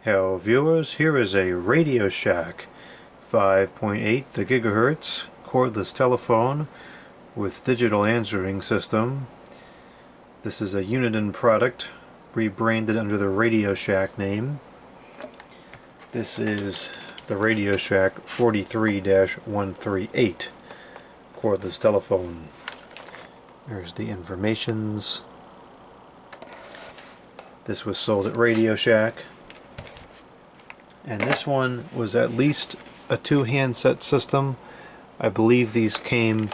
Hello viewers, here is a RadioShack 5.8 GHz cordless telephone with digital answering system. This is a Uniden product rebranded under the RadioShack name. This is the RadioShack 43-138 cordless telephone. There's the informations. This was sold at RadioShack. And this one was at least a 2-handset system. I believe these came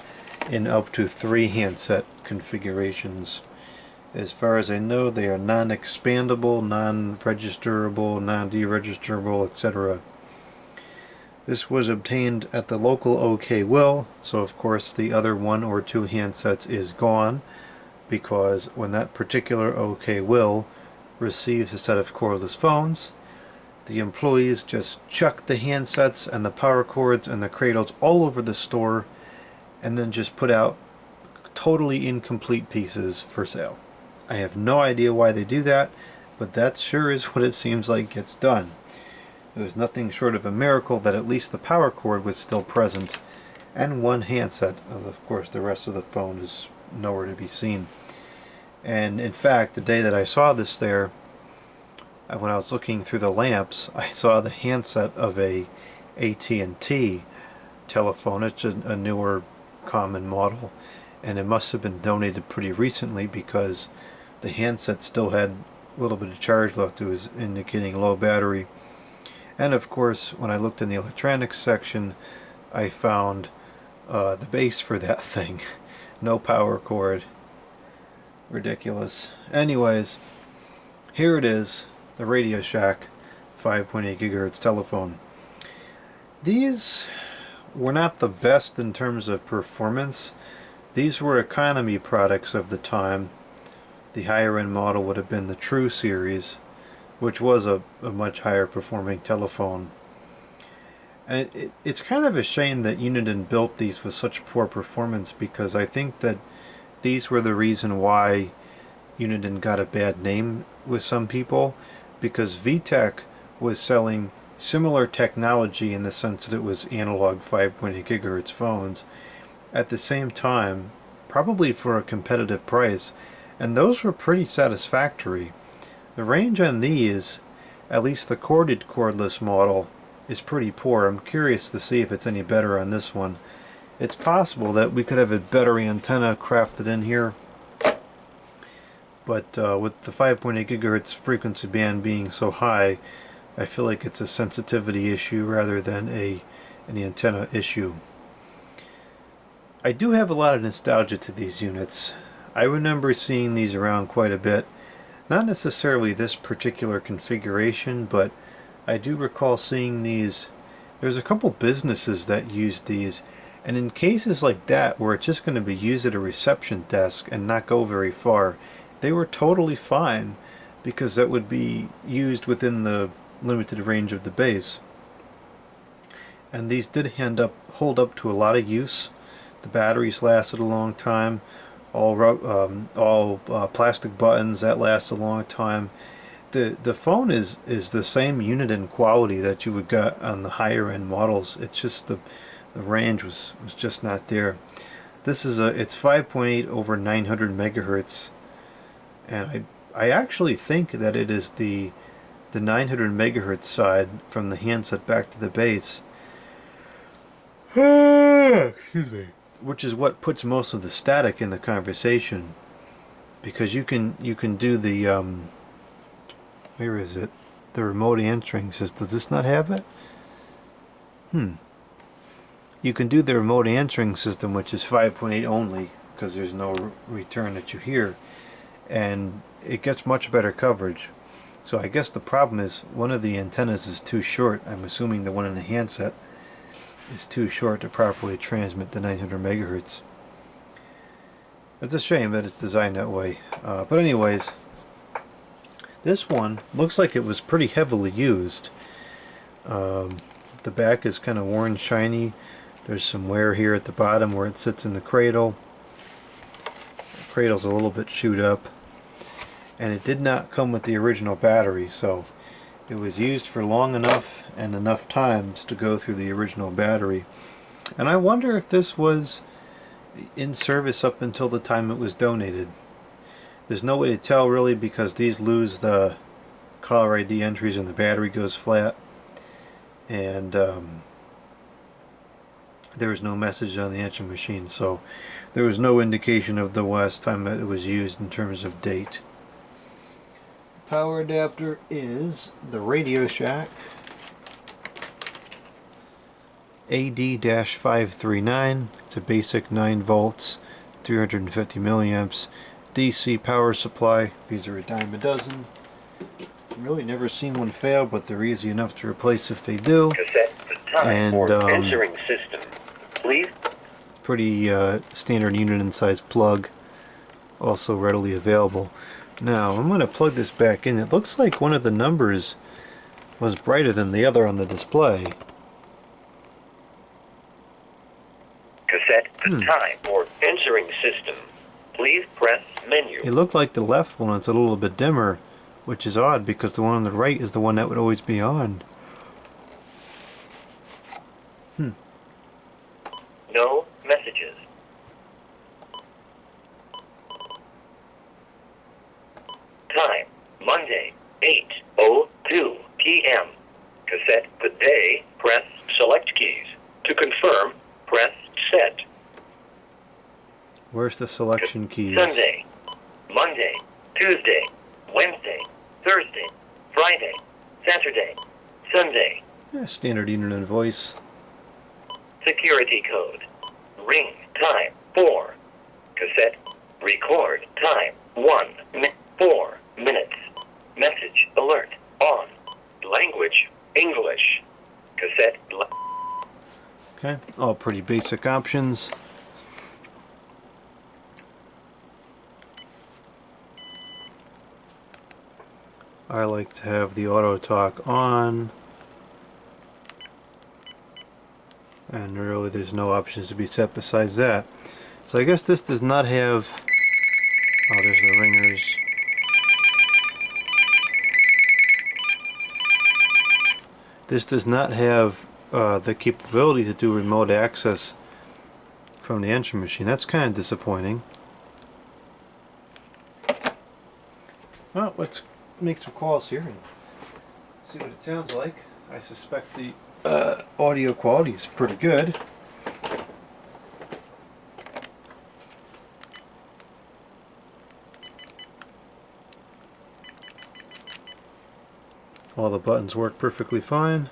in up to 3 handset configurations. As far as I know, they are non-expandable, non-registerable, non-deregisterable, etc. This was obtained at the local OK Will, so of course the other 1 or 2 handsets is gone, because when that particular OK Will receives a set of cordless phones, the employees just chuck the handsets and the power cords and the cradles all over the store and then just put out totally incomplete pieces for sale. I have no idea why they do that, but that sure is what it seems like gets done. It was nothing short of a miracle that at least the power cord was still present and 1 handset. Of course, the rest of the phone is nowhere to be seen. And in fact, the day that I saw this there, when I was looking through the lamps, I saw the handset of a AT&T telephone. It's a newer common model, and it must have been donated pretty recently because the handset still had a little bit of charge left. It was indicating low battery. And of course, when I looked in the electronics section, I found the base for that thing. No power cord. Ridiculous. Anyways, here it is. The RadioShack 5.8 GHz telephone. These were not the best in terms of performance. These were economy products of the time. The higher end model would have been the True series, which was a much higher performing telephone. And it's kind of a shame that Uniden built these with such poor performance, because I think that these were the reason why Uniden got a bad name with some people, because VTech was selling similar technology in the sense that it was analog 5.8 GHz phones at the same time, probably for a competitive price, and those were pretty satisfactory. The range on these, at least the corded cordless model, is pretty poor. I'm curious to see if it's any better on this one. It's possible that we could have a better antenna crafted in here, but with the 5.8 GHz frequency band being so high, I feel like it's a sensitivity issue rather than an antenna issue. I do have a lot of nostalgia to these units. I remember seeing these around quite a bit. Not necessarily this particular configuration, but I do recall seeing these. There's a couple businesses that used these, and in cases like that where it's just going to be used at a reception desk and not go very far, they were totally fine, because that would be used within the limited range of the base. And these did hold up to a lot of use. The batteries lasted a long time. All plastic buttons, that lasts a long time. The phone is the same Uniden quality that you would get on the higher end models. It's just the range was just not there. This is it's 5.8 over 900 megahertz. And I actually think that it is the 900 megahertz side from the handset back to the base. Excuse me. Which is what puts most of the static in the conversation, because you can do the where is it? The remote answering system. Does this not have it? You can do the remote answering system, which is 5.8 only, because there's no return that you hear, and it gets much better coverage. So I guess the problem is one of the antennas is too short. I'm assuming the one in the handset is too short to properly transmit the 900 megahertz. It's a shame that it's designed that way. But anyways, this one looks like it was pretty heavily used. The back is kind of worn shiny. There's some wear here at the bottom where it sits in the cradle. The cradle's a little bit chewed up. And it did not come with the original battery, so It was used for long enough and enough times to go through the original battery. And I wonder if this was in service up until the time it was donated. There's no way to tell really, because these lose the caller ID entries and the battery goes flat. And there was no message on the answering machine, so there was no indication of the last time that it was used in terms of date. The power adapter is the RadioShack AD-539. It's a basic 9 volts, 350 milliamps DC power supply. These are a dime a dozen. Really never seen one fail, but they're easy enough to replace if they do. Cassette time And for answering system, please. Pretty standard Uniden size plug, also readily available. Now I'm going to plug this back in. It looks like one of the numbers was brighter than the other on the display. Cassette time for answering system, please press menu. It looked like the left one was a little bit dimmer, which is odd because the one on the right is the one that would always be on. No messages. Time, Monday, 8:02 p.m. Cassette the day, press select keys. To confirm, press set. Where's the selection keys? Sunday, Monday, Tuesday, Wednesday, Thursday, Friday, Saturday, Sunday. Yeah, standard Uniden voice. Security code. Ring time 4. Cassette record time 4 minutes. Message alert on. Language English. Cassette. Okay, all pretty basic options. I like to have the auto talk on, and really there's no options to be set besides that. So I guess this does not have, oh, there's the ringers. This does not have the capability to do remote access from the answering machine. That's kind of disappointing. Well, let's make some calls here and see what it sounds like. I suspect the audio quality is pretty good. All the buttons work perfectly fine.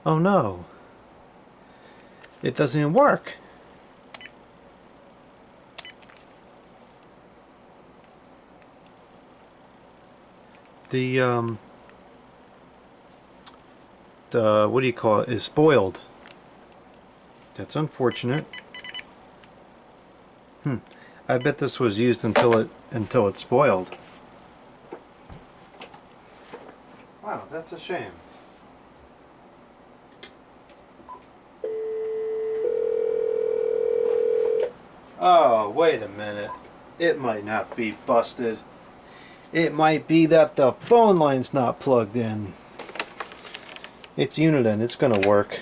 Oh no, it doesn't even work. The what do you call it, is spoiled. That's unfortunate. I bet this was used until it spoiled. Wow, that's a shame. Oh, wait a minute. It might not be busted. It might be that the phone line's not plugged in. It's Uniden, it's gonna work.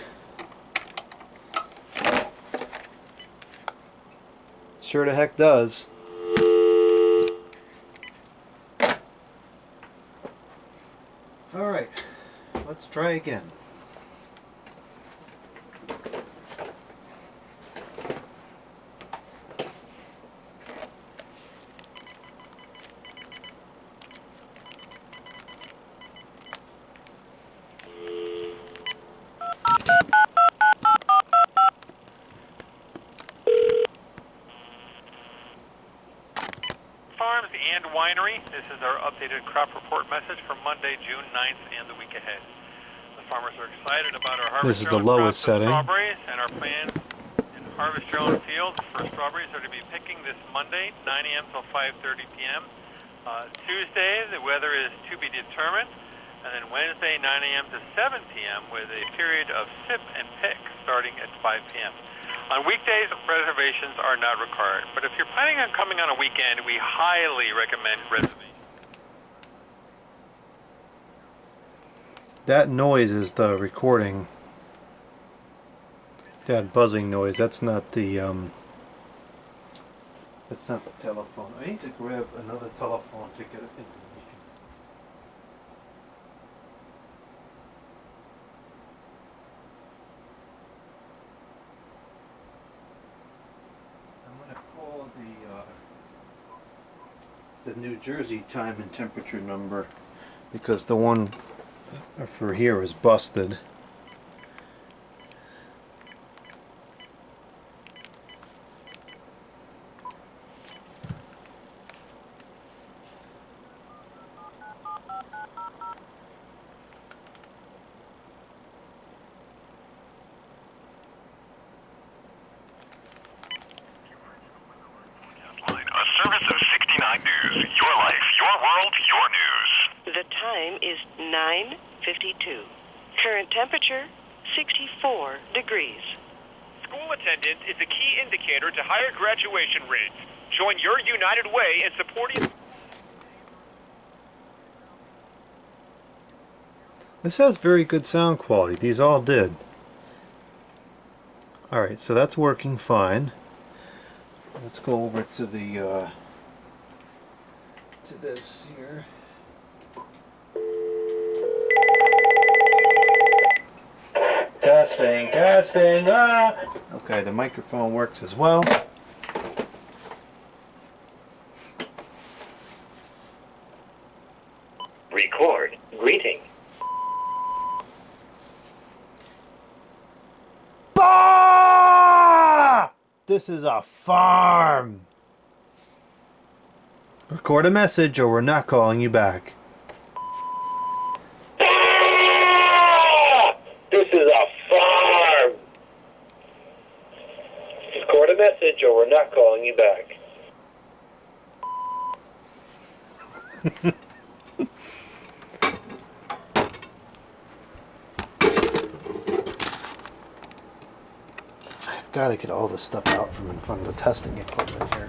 Sure the heck does. Alright, let's try again. Farms and Winery. This is our updated crop report message for Monday, June 9th and the week ahead. The farmers are excited about our harvest This is the drone lowest crop of setting. strawberries, and our plans in harvest drone fields for strawberries are to be picking this Monday, 9 a.m. till 5:30 p.m. Tuesday, the weather is to be determined, and then Wednesday, 9 a.m. to 7 p.m. with a period of sip and pick starting at 5 p.m. On weekdays, reservations are not required, but if you're planning on coming on a weekend, we highly recommend reservations. That noise is the recording. That buzzing noise, that's not the telephone. I need to grab another telephone to get information. I'm going to call the New Jersey time and temperature number because the one for here is busted. Service of 69 News. Your life, your world, your news. The time is 9:52. Current temperature, 64 degrees. School attendance is a key indicator to higher graduation rates. Join your United Way in supporting... This has very good sound quality. These all did. Alright, so that's working fine. Let's go over to the to this here. Testing, testing, ah! Okay, the microphone works as well. Record. Greeting. Bah! This is a farm! Record a message or we're not calling you back. This is a farm. Record a message or we're not calling you back. I've got to get all this stuff out from in front of the testing equipment here.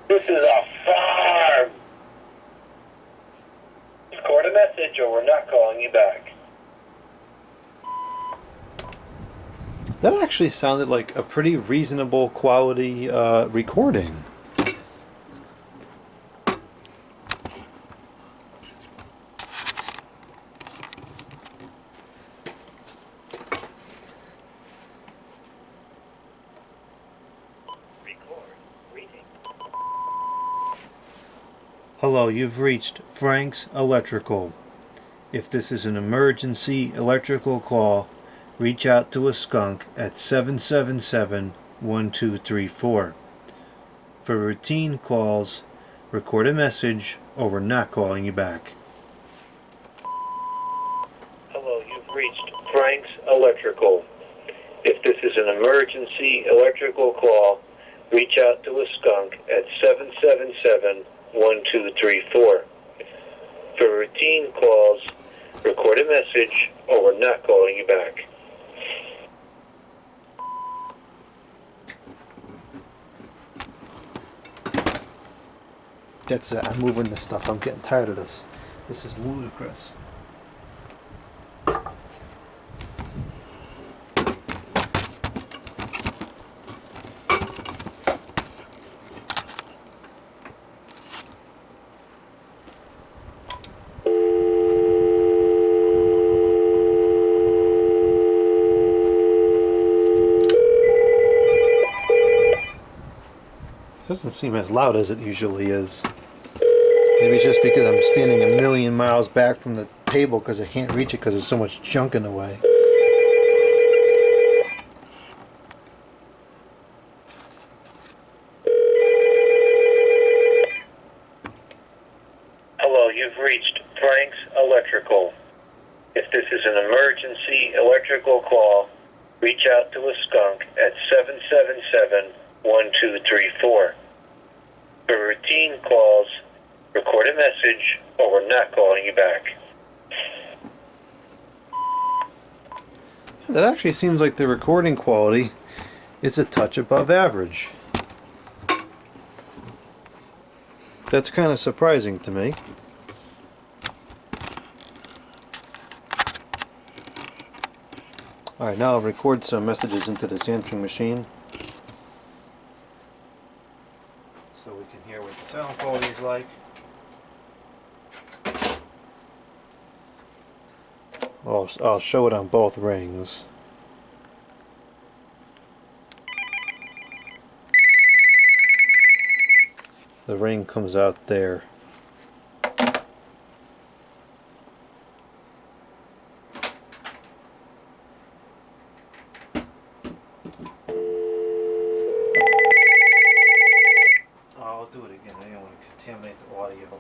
This is a farm. Record a message or we're not calling you back. That actually sounded like a pretty reasonable quality recording. Hello, you've reached Frank's Electrical. If this is an emergency electrical call, reach out to a skunk at 777-1234. For routine calls, record a message or we're not calling you back. Hello, you've reached Frank's Electrical. If this is an emergency electrical call, reach out to a skunk at 777-1234. For routine calls, record a message or we're not calling you back. That's it. I'm moving this stuff. I'm getting tired of this. This is ludicrous. It doesn't seem as loud as it usually is. Maybe it's just because I'm standing a million miles back from the table because I can't reach it because there's so much junk in the way. you've reached Frank's Electrical. If this is an emergency electrical call, reach out to a skunk at 777-1234. For routine calls, record a message or we're not calling you back. That actually seems like the recording quality is a touch above average. That's kind of surprising to me. Alright, now I'll record some messages into this answering machine so we can hear what the sound quality is like. I'll show it on both rings. The ring comes out there. I'll do it again. I don't want to contaminate the audio.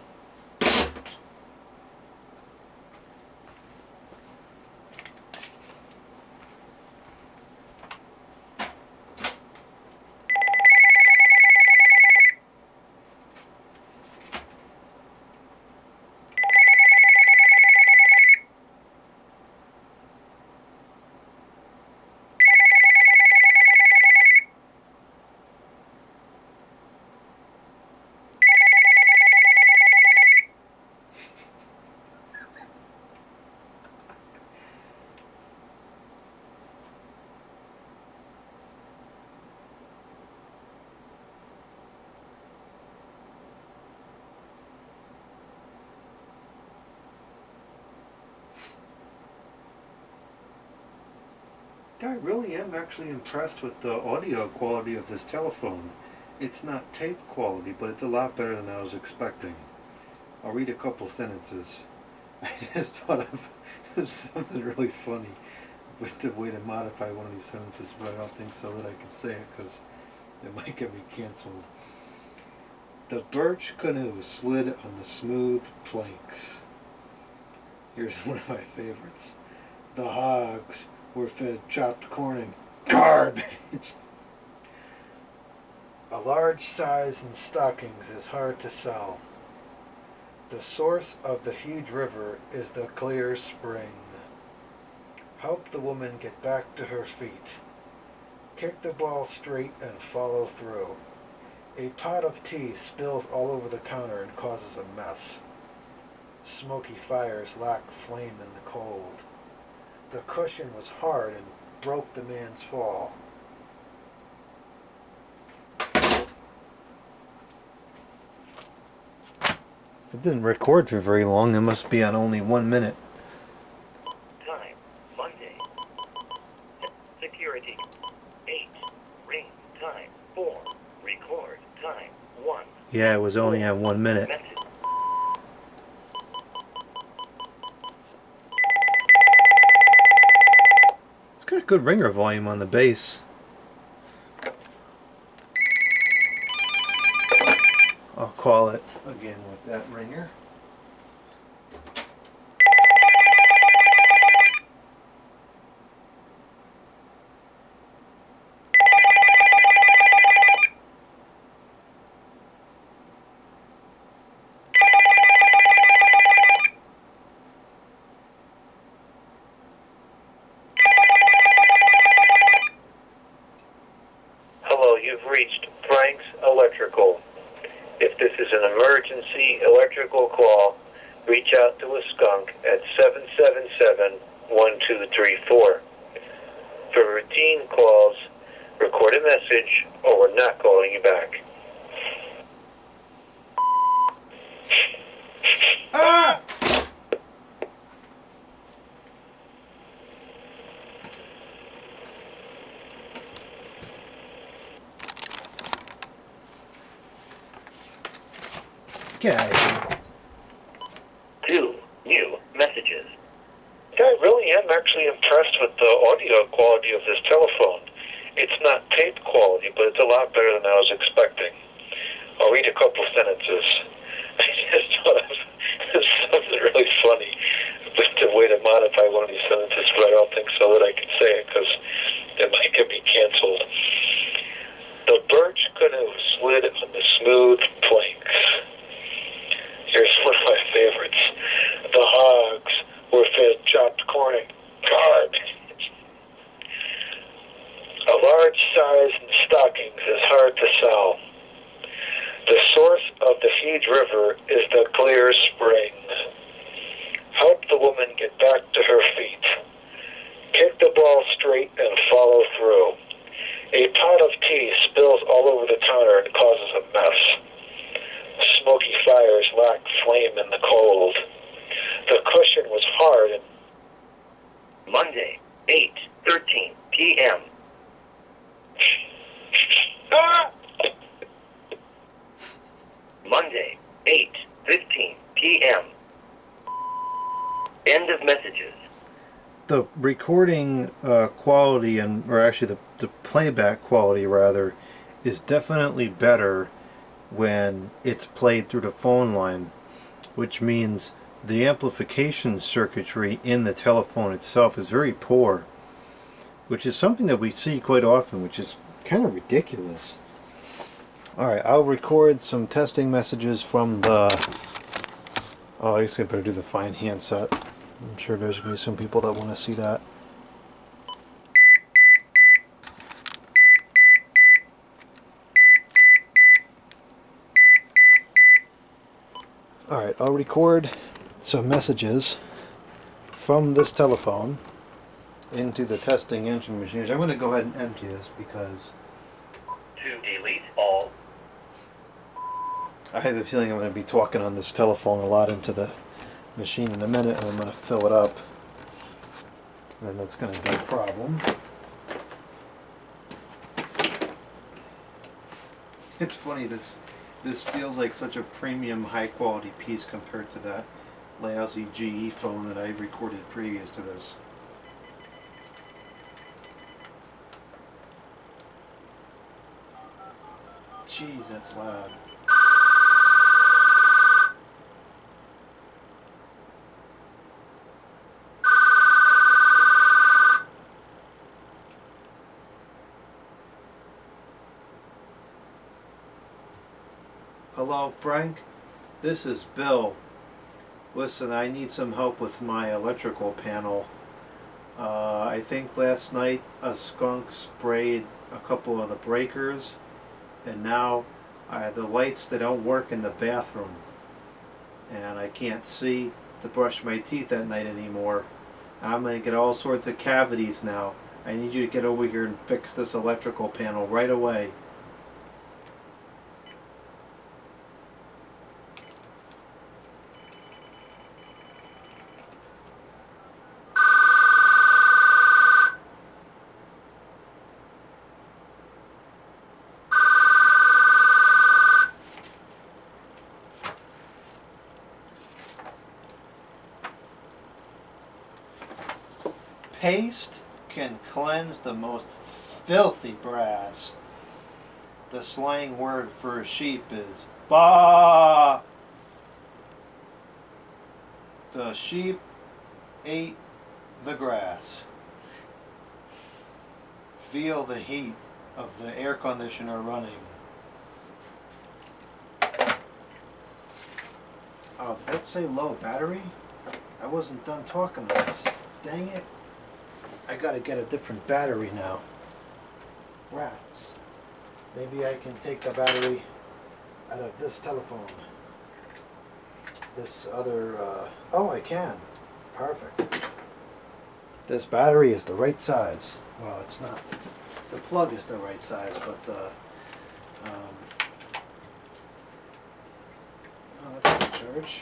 I really am actually impressed with the audio quality of this telephone. It's not tape quality, but it's a lot better than I was expecting. I'll read a couple sentences. I just thought of something really funny with the way to modify one of these sentences, but I don't think so that I can say it because it might get me canceled. The birch canoe slid on the smooth planks. Here's one of my favorites. The hogs were fed chopped corn and garbage. A large size in stockings is hard to sell. The source of the huge river is the clear spring. Help the woman get back to her feet. Kick the ball straight and follow through. A pot of tea spills all over the counter and causes a mess. Smoky fires lack flame in the cold. The cushion was hard and broke the man's fall. It didn't record for very long. It must be on only 1 minute. Time, Monday. Security. 8. Ring. Time. 4. Record. Time. 1. Yeah, it was only on 1 minute. Message. It's got good ringer volume on the bass. I'll call it again with that ringer. Hello, you've reached Frank's Electrical. If this is an emergency electrical call, reach out to a skunk at 777-1234. For routine calls, record a message or we're not calling you back. Ah! Get out of here. 2 new messages. I really am actually impressed with the audio quality of this telephone. It's not tape quality, but it's a lot better than I was expecting. I'll read a couple sentences. I just thought of funny. But the way to modify one of these sentences, but I don't think so that I can say it because it might get me canceled. The birch canoe slid on the smooth planks. Here's one of my favorites. The hogs were fed chopped corn and garbage. A large size in stockings is hard to sell. The source of the huge river is the clear spring. Help the woman get back to her feet. Kick the ball straight and follow through. A pot of tea spills all over the counter and causes a mess. Smoky fires lack flame in the cold. The cushion was hard and Monday, 8:13 p.m. Monday, 8:15 p.m. End of messages. The recording quality, or actually the playback quality rather, is definitely better when it's played through the phone line, which means the amplification circuitry in the telephone itself is very poor, which is something that we see quite often, which is kind of ridiculous. Alright, I'll record some testing messages from the... Oh, I guess I better do the fine handset. I'm sure there's going to be some people that want to see that. Alright, I'll record some messages from this telephone into the testing engine machines. I'm going to go ahead and empty this because To delete all. I have a feeling I'm going to be talking on this telephone a lot into the machine in a minute, and I'm going to fill it up, and then that's going to be a problem. It's funny, this feels like such a premium high quality piece compared to that lousy GE phone that I recorded previous to this. Jeez, that's loud. Hello, Frank. This is Bill. Listen, I need some help with my electrical panel. I think last night a skunk sprayed a couple of the breakers, and now the lights, they don't work in the bathroom, and I can't see to brush my teeth at night anymore. I'm going to get all sorts of cavities now. I need you to get over here and fix this electrical panel right away. Paste can cleanse the most filthy brass. The slang word for a sheep is baa. The sheep ate the grass. Feel the heat of the air conditioner running. Oh, did that say low battery? I wasn't done talking to this. Dang it. I gotta get a different battery now. Rats. Maybe I can take the battery out of this telephone. This other, oh, I can. Perfect. This battery is the right size. Well, it's not. The plug is the right size, but the, oh, that's a charge.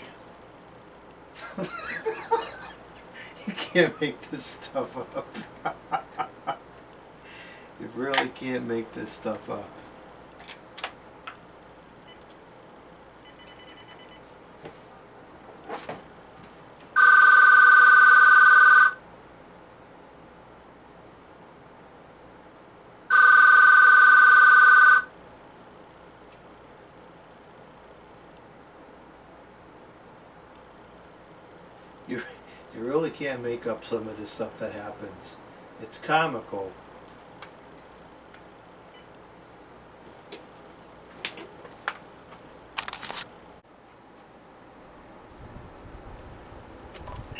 You can't make this stuff up. You really can't make this stuff up. You really can't make up some of this stuff that happens. It's comical.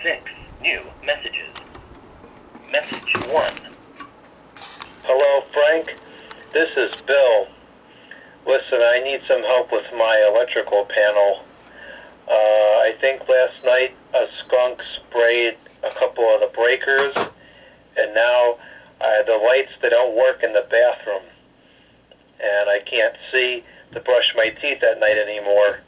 Six new messages. Message 1. Hello, Frank. This is Bill. Listen, I need some help with my electrical panel. I think last night a skunk sprayed a couple of the breakers, and now the lights, they don't work in the bathroom. And I can't see to brush my teeth at night anymore.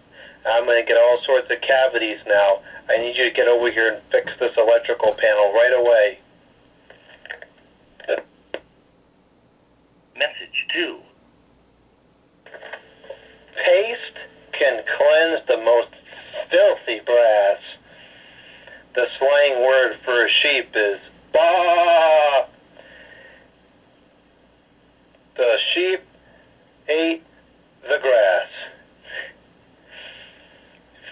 I'm going to get all sorts of cavities now. I need you to get over here and fix this electrical panel right away. Message 2. Paste can cleanse the most filthy brass. The slang word for a sheep is baa. The sheep ate the grass.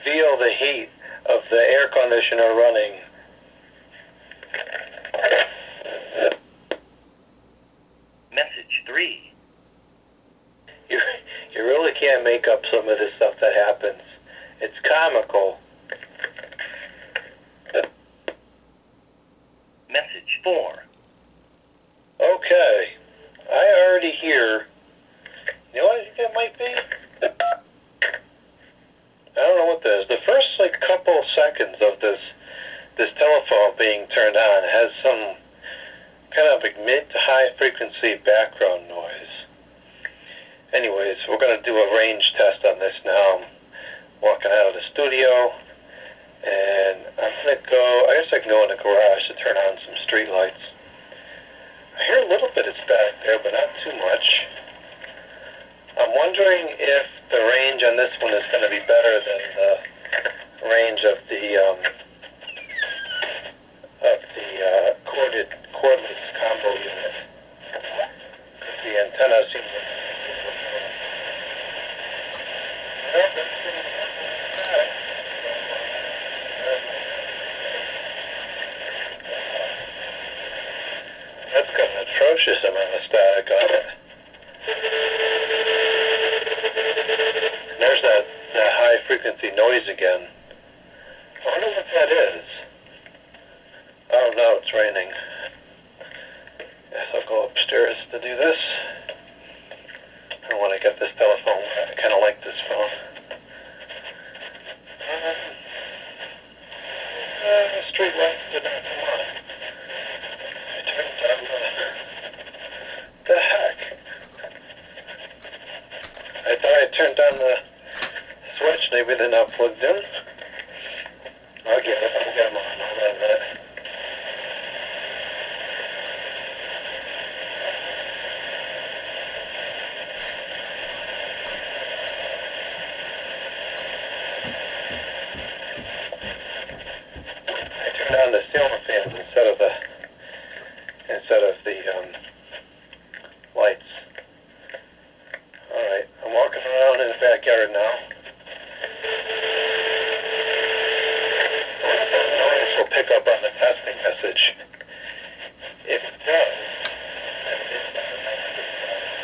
Feel the heat of the air conditioner running. Message 3. You really can't make up some of this stuff that happens. It's comical. Message 4. Okay, I already hear. You know what I think that might be? I don't know what that is. The first couple seconds of this telephone being turned on has some kind of mid to high frequency background noise. Anyways, we're going to do a range test on this now. I'm walking out of the studio, and I'm going to go, I guess I can go in the garage to turn on some street lights. I hear a little bit of static there, but not too much. I'm wondering if the range on this one is going to be better than the range of the cordless combo unit. The antenna seems to that's got an atrocious amount of static on it. And there's that high frequency noise again. I wonder what that is. Oh no, it's raining. Guess I'll go upstairs to do this. I don't want to get this telephone. I kind of like this phone. Street lights did not come on. I turned down the heck. I thought I turned down the switch. Maybe they're not plugged in. I'll get them on. Hold on a minute. On the ceiling fans instead of the lights. All right, I'm walking around in the backyard now. Noise will pick up on the testing message. If it does, then it's not a nice good sign.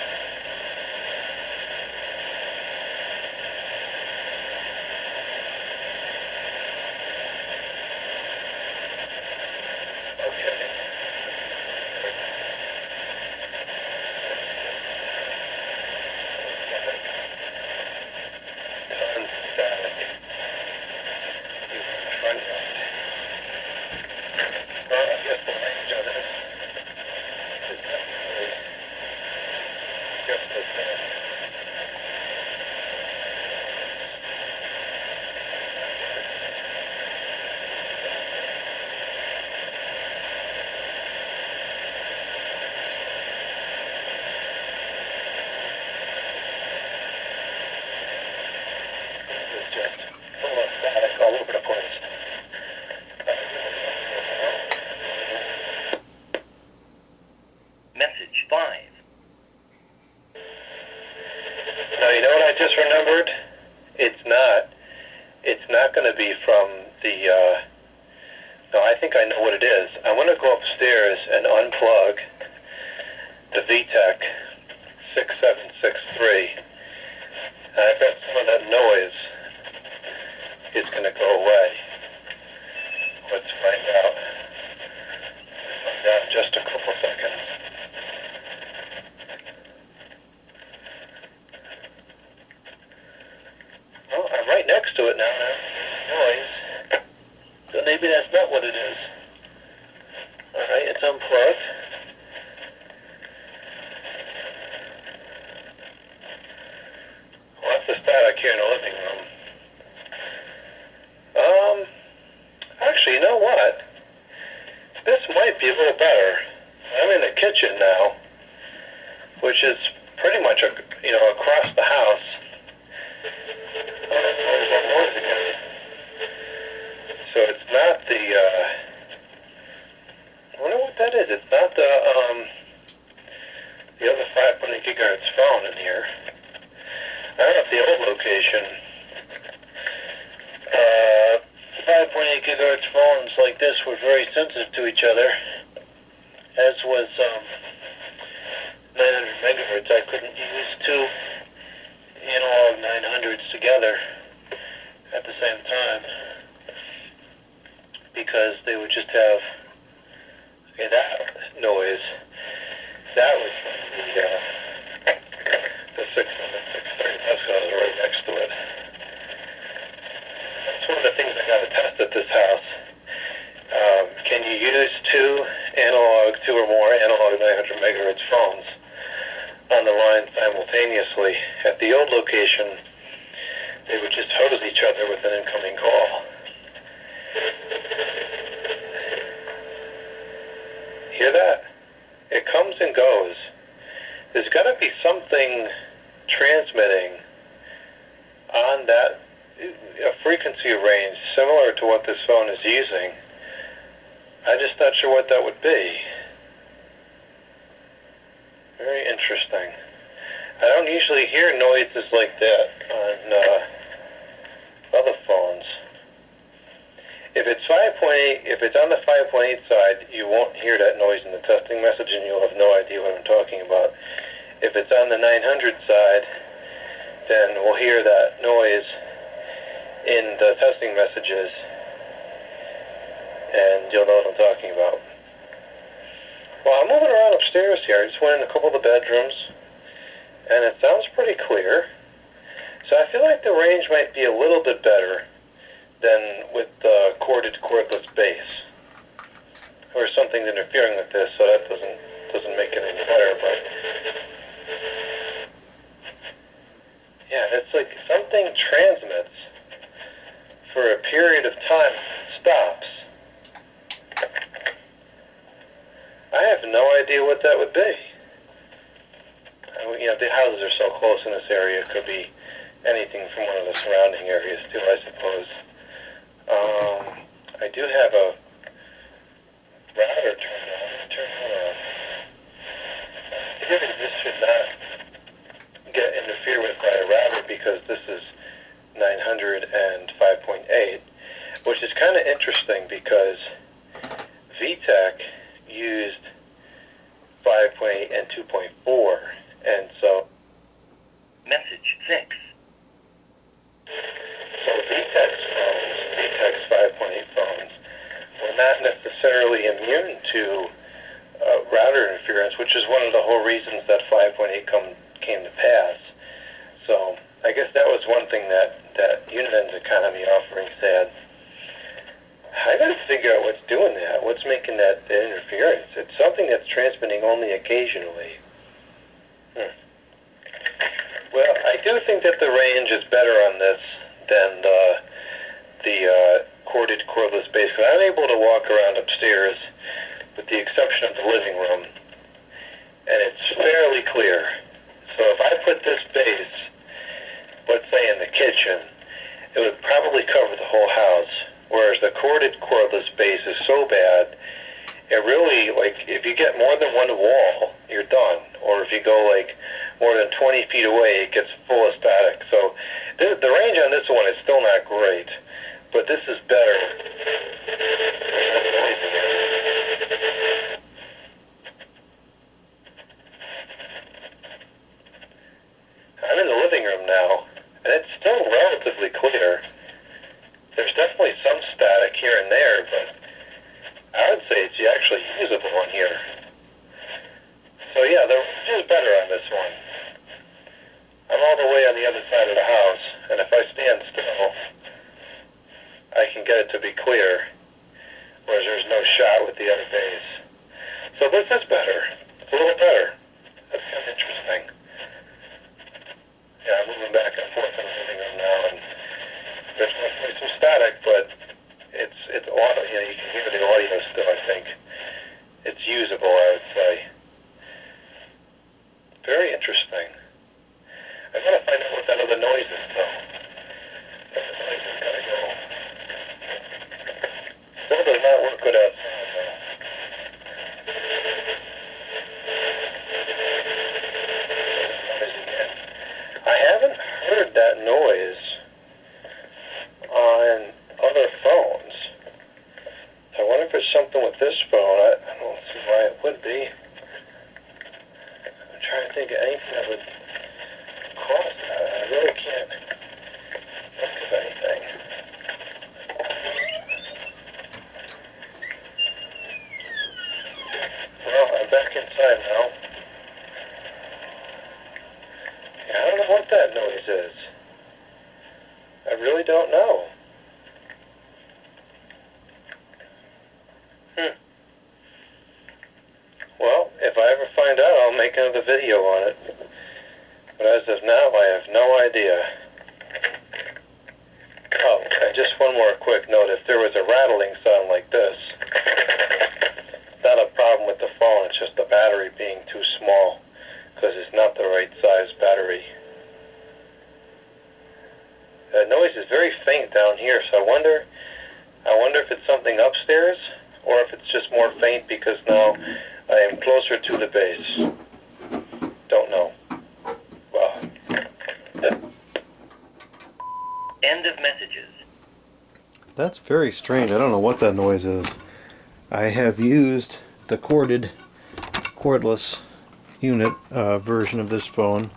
Message 5. Now, you know what I just remembered? It's not going to be from the I know what it is. I'm going to go upstairs and unplug the VTech 6763. And I bet some of that noise is going to go away. Let's find out. In just a couple seconds. Well, I'm right next to it now. Noise. So maybe that's not what it is. Alright, it's unplugged. Well, that's the static here in the living room. Actually, you know what? This might be a little better. I'm in the kitchen now, which is pretty much, across the house. So it's not the, I wonder what that is. It's not the other 5.8 GHz phone in here. I don't know if the old location, 5.8 GHz phones like this were very sensitive to each other, as was 900 megahertz. I couldn't use two analog 900s together at the same time because they would just have that noise. That was the 6.630. That's because I was right next to it. That's one of the things I got to test at this house. Can you use two or more analog 900 megahertz phones on the line simultaneously? At the old location, they would just hose each other with an incoming call. Hear that? It comes and goes. There's got to be something transmitting on that a frequency range similar to what this phone is using. I'm just not sure what that would be. Very interesting. I don't usually hear noises like that on other phones. If it's 5.8, if it's on the 5.8 side, you won't hear that noise in the testing message, and you'll have no idea what I'm talking about. If it's on the 900 side, then we'll hear that noise in the testing messages, and you'll know what I'm talking about. Well, I'm moving around upstairs here. I just went in a couple of the bedrooms, and it sounds pretty clear. So I feel like the range might be a little bit better than with the cordless bass, or something interfering with this. So that doesn't make it any better. But yeah, it's like something transmits for a period of time, stops. I have no idea what that would be. The houses are so close in this area. It could be anything from one of the surrounding areas too, I suppose. I do have a router turned on. Turn it on. This should not get interfered with by a router because this is 900 and 5.8, which is kind of interesting because VTech used 5.8 and 2.4, and so Message 6. so VTech's 5.8 phones were not necessarily immune to router interference, which is one of the whole reasons that 5.8 came to pass. So I guess that was one thing that Uniden's economy offerings had. I got to figure out what's doing that. What's making that interference? It's something that's transmitting only occasionally. Well, I do think that the range is better on this than the cordless bass. I'm able to walk around upstairs, with the exception of the living room, and it's fairly clear. So if I put this bass, let's say in the kitchen, it would probably cover the whole house. Whereas the cordless bass is so bad, it really, if you get more than one wall, you're done. Or if you go more than 20 feet away, it gets full of static. So the range on this one is still not great, but this is better. clear, whereas there's no shot with the other bass. So this is better. It's a little better. That's kind of interesting. Yeah, I'm moving back and forth in the living room now, and there's definitely some static, but it's audio. You know, you can hear the audio still. I think it's usable, I would say. Very interesting. I gotta find out what that other noise is, though. That noise has gotta go. Still does not work without sound, though. I haven't heard that noise on other phones. I wonder if it's something with this phone. I don't see why it would be. I'm trying to think of anything that would cause that. I really can't think of anything. Well, I'm back inside now. Yeah, I don't know what that noise is. I really don't know. Well, if I ever find out, I'll make another video on it. But as of now, I have no idea. Oh, and just one more quick note. If there was a rattling sound like this, not a problem with the phone. It's just the battery being too small, because it's not the right size battery. The noise is very faint down here, so I wonder if it's something upstairs, or if it's just more faint because now I am closer to the base. Don't know. Well. End of messages. That's very strange. I don't know what that noise is. I have used the cordless unit version of this phone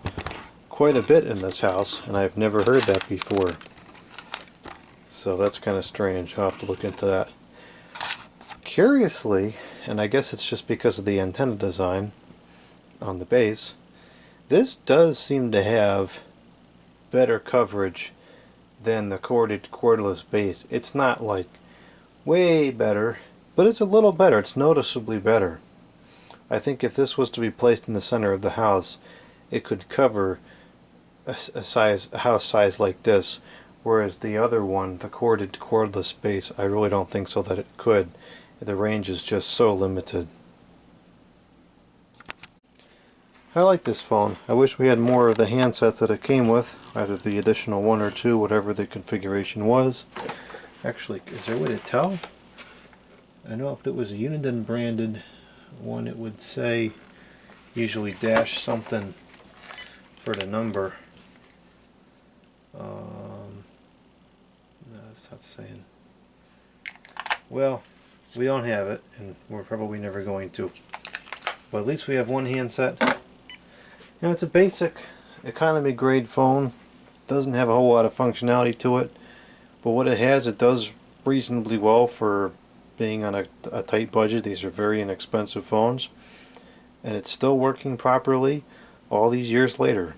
quite a bit in this house, and I've never heard that before. So that's kind of strange. I'll have to look into that. Curiously, and I guess it's just because of the antenna design on the base, this does seem to have better coverage than the cordless base. It's not like way better, but it's a little better. It's noticeably better. I think if this was to be placed in the center of the house, it could cover a house size like this, whereas the other one, the cordless base, I really don't think so that it could. The range is just so limited. I like this phone. I wish we had more of the handsets that it came with, either the additional one or two, whatever the configuration was. Actually, is there a way to tell? I know if it was a Uniden branded one, it would say usually dash something for the number. No, it's not saying. Well, we don't have it, and we're probably never going to. But at least we have one handset. You know, it's a basic economy grade phone. Doesn't have a whole lot of functionality to it, but what it has, it does reasonably well for being on a tight budget. These are very inexpensive phones, and it's still working properly all these years later.